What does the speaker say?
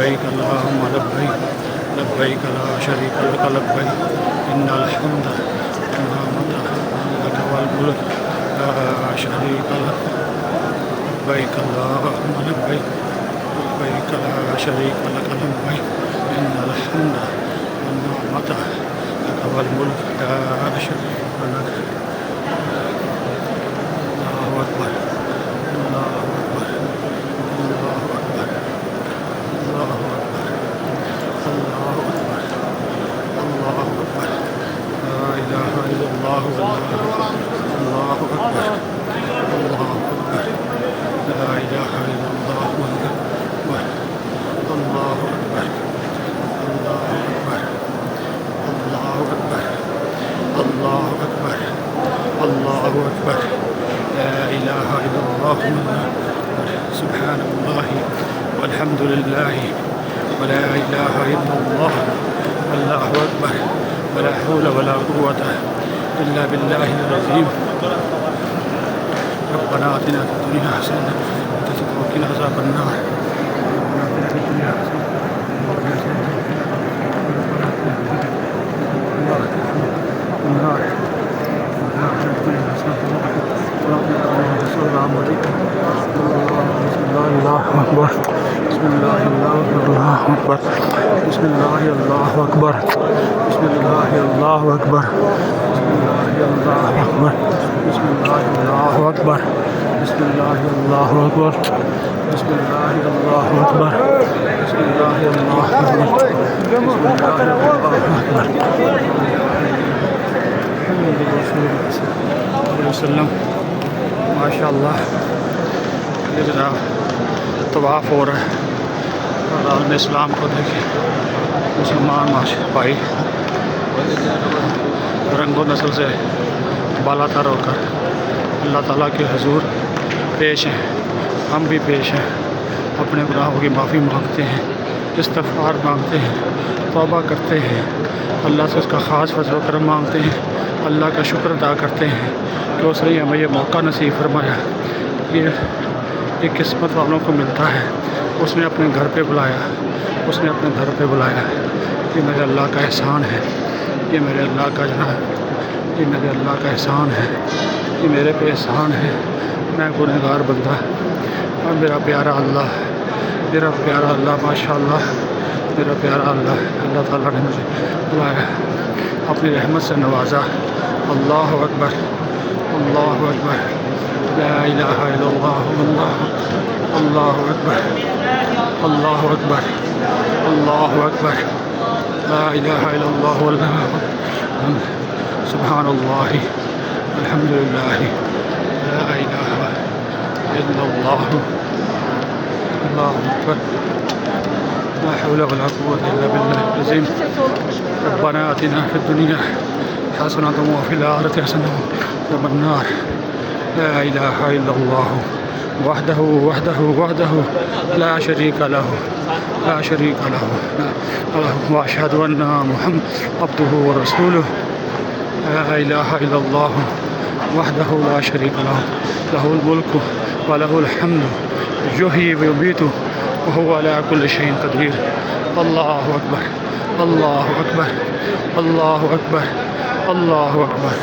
لبيك اللهم لبيك لبيك لا شريك لك لبيك إن الحمد والنعمة لك والملك لا شريك لك لبيك اللهم لبيك لبيك لا شريك لك لبيك إن الحمد والنعمة لك والملك لا شريك لك. الله أكبر الله أكبر الله أكبر الله أكبر الله أكبر الله أكبر لا إله إلا الله والله الله أكبر الله أكبر لا إله إلا الله والله الله أكبر الله أكبر الله أكبر الله أكبر الله أكبر لا إله إلا الله سبحان الله والحمد لله ولا إله إلا الله والله أكبر ولا حول ولا قوة إلا بالله العظيم. ربنا آتنا في الدنيا حسنة وقنا عذاب النار. الله أكبر بسم الله الله أكبر بسم الله الله أكبر بسم الله الله أكبر بسم الله الله أكبر بسم الله الله أكبر بسم الله الله أكبر بسم الله الله أكبر بسم الله الله أكبر وسلم. ماشاء اللہ طواف ہو رہا ہے اور عالم اسلام کو دیکھیں مسلمان بھائی رنگ و نسل سے بالا تر ہو کر اللہ تعالیٰ کے حضور پیش ہیں. ہم بھی پیش ہیں, اپنے گناہوں کی معافی مانگتے ہیں, استغفار مانگتے ہیں, توبہ کرتے ہیں, اللہ سے اس کا خاص فضل و کرم مانگتے ہیں, اللہ کا شکر ادا کرتے ہیں کہ اس نے ہمیں یہ موقع نصیب فرمایا. یہ قسمت والوں کو ملتا ہے. اس نے اپنے گھر پہ بلایا, اس نے اپنے گھر پہ بلایا. یہ میرے اللہ کا احسان ہے, یہ میرے اللہ کا جناب, یہ میرے اللہ کا احسان ہے, یہ میرے پہ احسان ہے. میں گنہگار بندہ اور میرا پیارا اللہ, میرا پیارا اللہ, ماشاء اللہ میرا پیارا اللہ, اللہ تعالیٰ نے مجھے بلایا, اپنی رحمت سے نوازا. اللہ اکبر اللہ اکبر لا الہ الا اللہ واللہ اللہ اکبر اللہ اکبر اللہ اکبر لا الہ الا اللہ واللہ سبحان اللہ الحمد للہ لا الہ الا اللہ اللہ اکبر لا حول ولا قوة الا باللہ العظیم. ربنا آتنا فی الدنیا حسنة وفي الآخرة حسنة وقنا النار. لا إله إلا الله وحده وحده وحده لا شريك له لا شريك له وأشهد أن محمد عبده ورسوله. لا إله إلا الله وحده لا شريك له له الملك وله الحمد يحيي ويميت وهو على كل شيء قدير. الله أكبر الله أكبر الله أكبر الله أكبر.